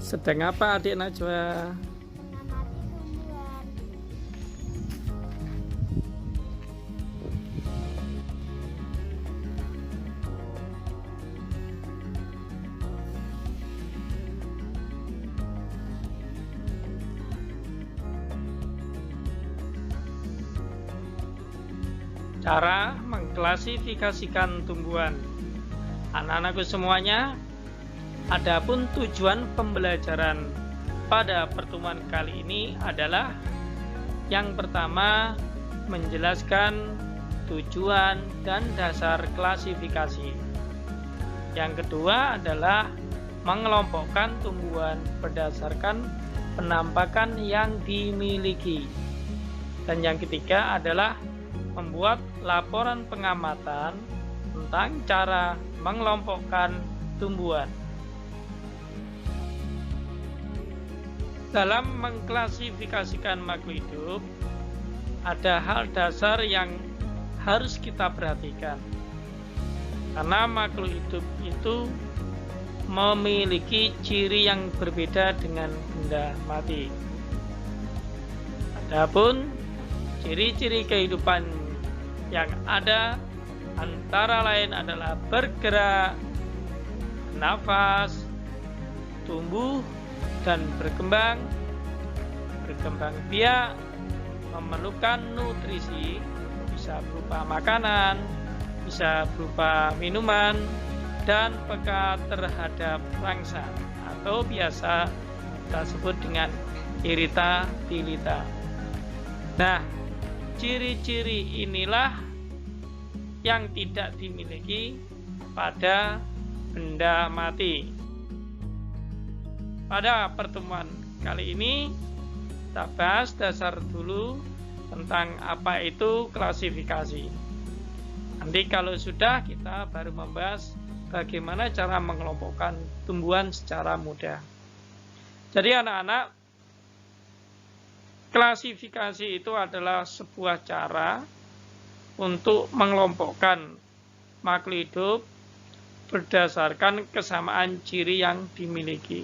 Sedang apa adik Najwa? Mengamati tumbuhan. Cara mengklasifikasikan tumbuhan. Anak-anakku semuanya, adapun tujuan pembelajaran pada pertemuan kali ini adalah yang pertama, menjelaskan tujuan dan dasar klasifikasi. Yang kedua adalah mengelompokkan tumbuhan berdasarkan penampakan yang dimiliki. Dan yang ketiga adalah membuat laporan pengamatan tentang cara mengelompokkan tumbuhan. Dalam mengklasifikasikan makhluk hidup, ada hal dasar yang harus kita perhatikan. Karena makhluk hidup itu memiliki ciri yang berbeda dengan benda mati. Adapun ciri-ciri kehidupan yang ada antara lain adalah bergerak, nafas, tumbuh dan berkembang biak, memerlukan nutrisi, bisa berupa makanan, bisa berupa minuman, dan peka terhadap rangsa atau biasa kita sebut dengan iritabilitas. Nah, ciri-ciri inilah yang tidak dimiliki pada benda mati. Pada pertemuan kali ini kita bahas dasar dulu tentang apa itu klasifikasi. Nanti kalau sudah, kita baru membahas bagaimana cara mengelompokkan tumbuhan secara mudah. Jadi anak-anak, klasifikasi itu adalah sebuah cara untuk mengelompokkan makhluk hidup berdasarkan kesamaan ciri yang dimiliki.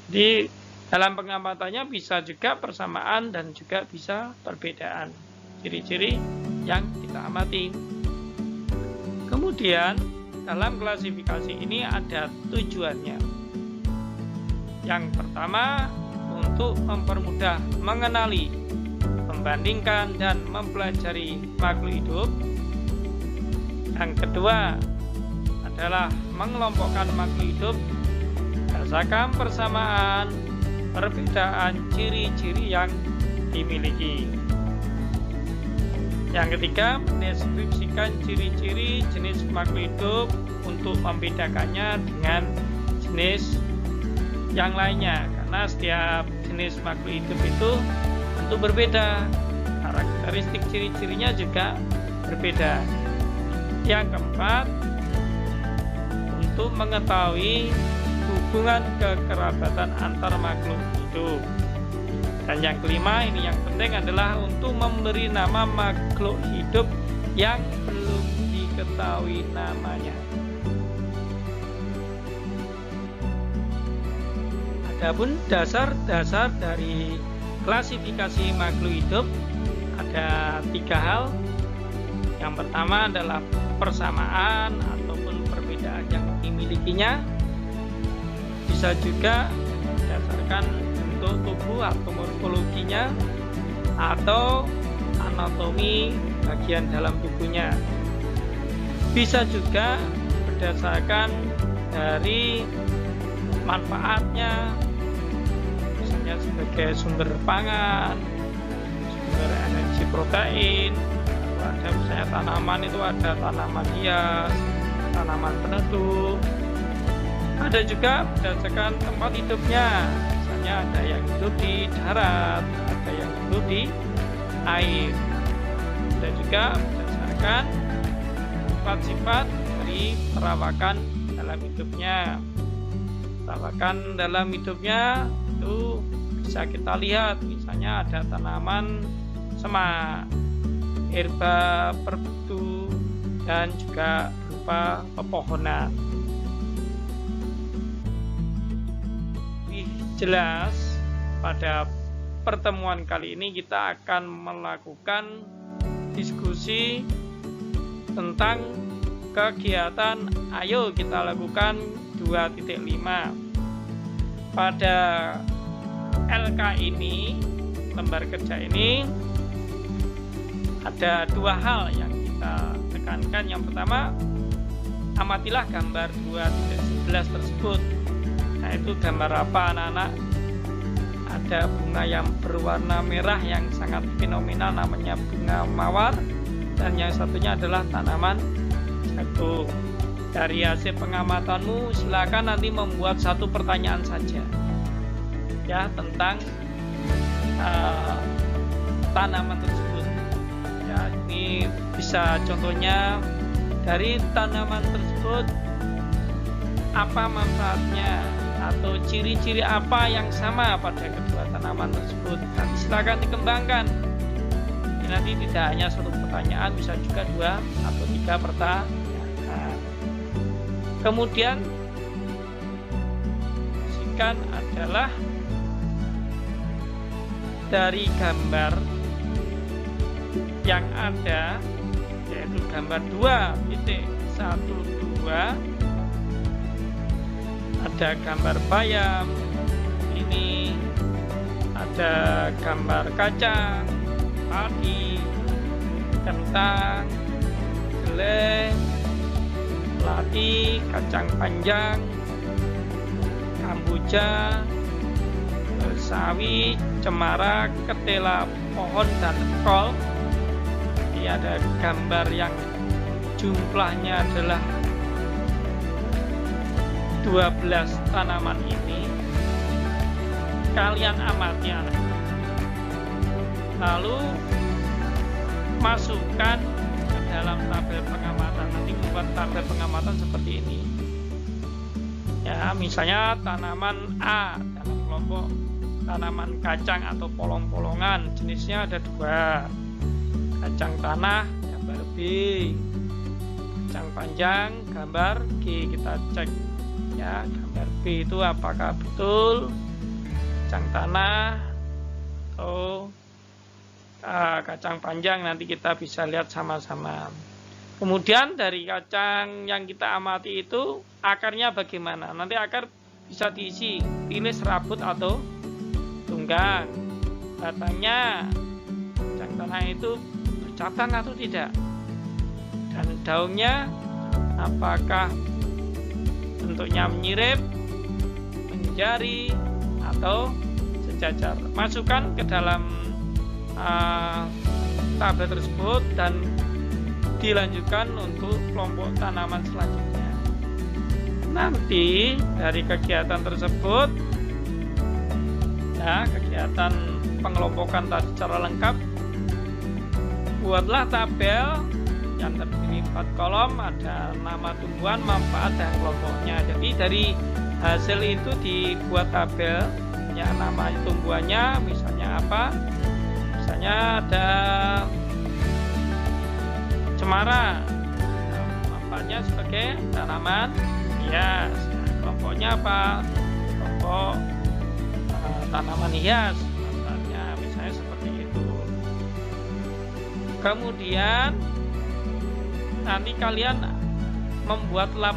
Di dalam pengamatannya bisa juga persamaan dan juga bisa perbedaan ciri-ciri yang kita amati. Kemudian dalam klasifikasi ini ada tujuannya. Yang pertama, untuk mempermudah mengenali, membandingkan dan mempelajari makhluk hidup. Yang kedua adalah mengelompokkan makhluk hidup berdasarkan persamaan, perbedaan ciri-ciri yang dimiliki. Yang ketiga, mendeskripsikan ciri-ciri jenis makhluk hidup untuk membedakannya dengan jenis yang lainnya, karena setiap jenis makhluk hidup itu tentu berbeda, karakteristik ciri-cirinya juga berbeda. Yang keempat, untuk mengetahui hubungan kekerabatan antar makhluk hidup. Dan yang kelima, ini yang penting adalah untuk memberi nama makhluk hidup yang belum diketahui namanya. Adapun dasar-dasar dari klasifikasi makhluk hidup ada 3 hal. Yang pertama adalah persamaan ataupun perbedaan yang dimilikinya. Bisa juga berdasarkan bentuk tubuh atau morfologinya atau anatomi bagian dalam tubuhnya. Bisa juga berdasarkan dari manfaatnya, misalnya sebagai sumber pangan, sumber energi protein, atau ada misalnya tanaman itu ada tanaman hias, tanaman peneduh. Ada juga berdasarkan tempat hidupnya, misalnya ada yang hidup di darat, ada yang hidup di air. Ada juga berdasarkan sifat-sifat dari perawakan dalam hidupnya. Perawakan dalam hidupnya itu bisa kita lihat, misalnya ada tanaman semak, herba perbetu, dan juga berupa pepohonan. jelas pada pertemuan kali ini kita akan melakukan diskusi tentang kegiatan ayo kita lakukan 2.5. Pada LK ini, lembar kerja ini, ada dua hal yang kita tekankan. Yang pertama, amatilah gambar 2.11 tersebut. Nah, itu gambar apa anak-anak? Ada bunga yang berwarna merah yang sangat fenomenal, namanya bunga mawar, dan yang satunya adalah tanaman jagung. Dari hasil pengamatanmu, silakan nanti membuat satu pertanyaan saja ya tentang tanaman tersebut. Ya, ini bisa contohnya dari tanaman tersebut apa manfaatnya, atau ciri-ciri apa yang sama pada kedua tanaman tersebut. Nanti silakan dikembangkan. Ini nanti tidak hanya satu pertanyaan, bisa juga 2 atau 3 pertanyaan. Kemudian sikan adalah dari gambar yang ada, yaitu gambar 2.12. Ada gambar bayam, ini ada gambar kacang, padi, kentang, jeleh, melati, kacang panjang, kamboja, sawi, cemara, ketela, pohon, dan kol. Ini ada gambar yang jumlahnya adalah 12 tanaman ini. Kalian amati anak. Lalu masukkan ke dalam tabel pengamatan. Nanti membuat tabel pengamatan seperti ini. Ya, misalnya tanaman A dalam kelompok tanaman kacang atau polong-polongan, jenisnya ada 2. Kacang tanah gambar B, kacang panjang gambar G. Kita cek ya, gambar B itu apakah betul kacang tanah atau kacang panjang. Nanti kita bisa lihat sama-sama. Kemudian dari kacang yang kita amati itu akarnya bagaimana. Nanti akar bisa diisi, pilih serabut atau tunggang. Batangnya kacang tanah itu bercabang atau tidak, dan daunnya apakah bentuknya menyirip, menjari, atau sejajar. Masukkan ke dalam tabel tersebut dan dilanjutkan untuk kelompok tanaman selanjutnya. Nanti dari kegiatan tersebut, ya, kegiatan pengelompokan tadi secara lengkap, buatlah tabel yang terdiri 4 kolom, ada nama tumbuhan, manfaat, dan kelompoknya. Jadi dari hasil itu dibuat tabel ya, nama tumbuhannya misalnya apa, misalnya ada cemara, manfaatnya sebagai tanaman hias. Nah, kelompoknya apa, kelompok tanaman hias, manfaatnya misalnya seperti itu. Kemudian nanti kalian membuat lab.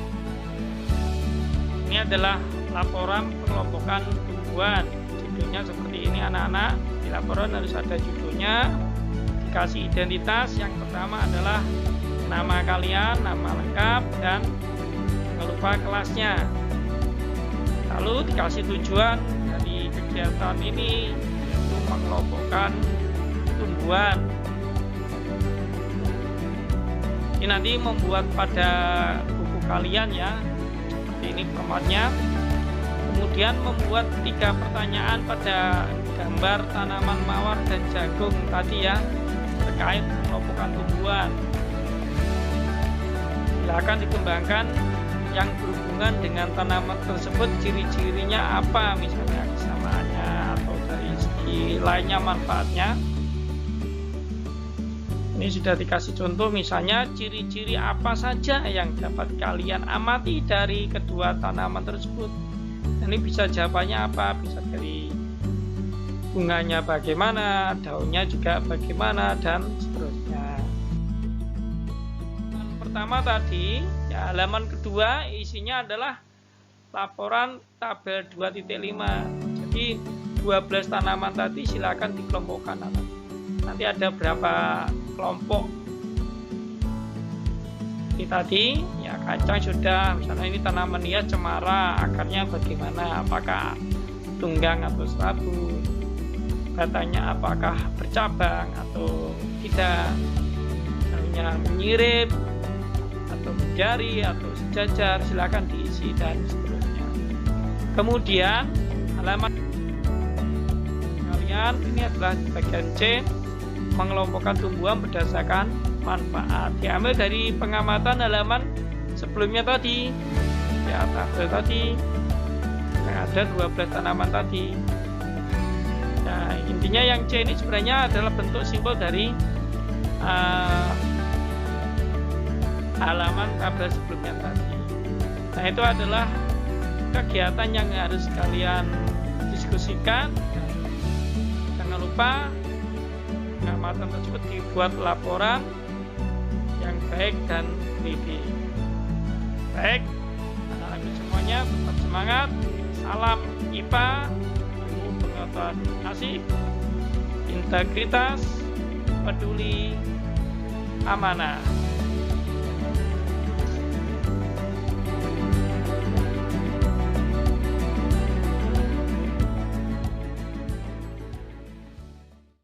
Ini adalah laporan pengelompokan tumbuhan. Judulnya seperti ini anak-anak. Di laporan harus ada judulnya, dikasih identitas. Yang pertama adalah nama kalian, nama lengkap, dan jangan lupa kelasnya. Lalu dikasih tujuan dari kegiatan ini, yaitu mengelompokkan tumbuhan. Ini nanti membuat pada buku kalian ya, seperti ini formatnya. Kemudian membuat 3 pertanyaan pada gambar tanaman mawar dan jagung tadi ya, terkait pengelompokan tumbuhan. Silakan dikembangkan yang berhubungan dengan tanaman tersebut, ciri-cirinya apa, misalnya kesamaannya atau dari segi lainnya manfaatnya. Ini sudah dikasih contoh, misalnya ciri-ciri apa saja yang dapat kalian amati dari kedua tanaman tersebut. Ini bisa jawabannya apa? Bisa dari bunganya bagaimana, daunnya juga bagaimana, dan seterusnya. Yang pertama tadi, ya, halaman kedua isinya adalah laporan tabel 2.5. Jadi 12 tanaman tadi silakan dikelompokkan. Nanti ada berapa kelompok. Ini tadi ya, kacang sudah, misalnya ini tanaman hias cemara, akarnya bagaimana, apakah tunggang atau serabut, batangnya apakah bercabang atau tidak, misalnya menyirip atau menjari atau sejajar, silakan diisi dan seterusnya. Kemudian halaman kalian ini adalah bagian C, mengelompokkan tumbuhan berdasarkan manfaat. Diambil dari pengamatan halaman sebelumnya tadi, ya, tabel tadi yang ada 12 tanaman tadi. Nah, intinya yang C ini sebenarnya adalah bentuk simbol dari halaman tabel sebelumnya tadi. Nah, itu adalah kegiatan yang harus kalian diskusikan. Jangan lupa pengamatan tersebut dibuat laporan yang baik dan teliti. Baik, anak-anak semuanya tetap semangat. Salam IPA, ilmu pengetahuan asik, integritas, peduli, amanah.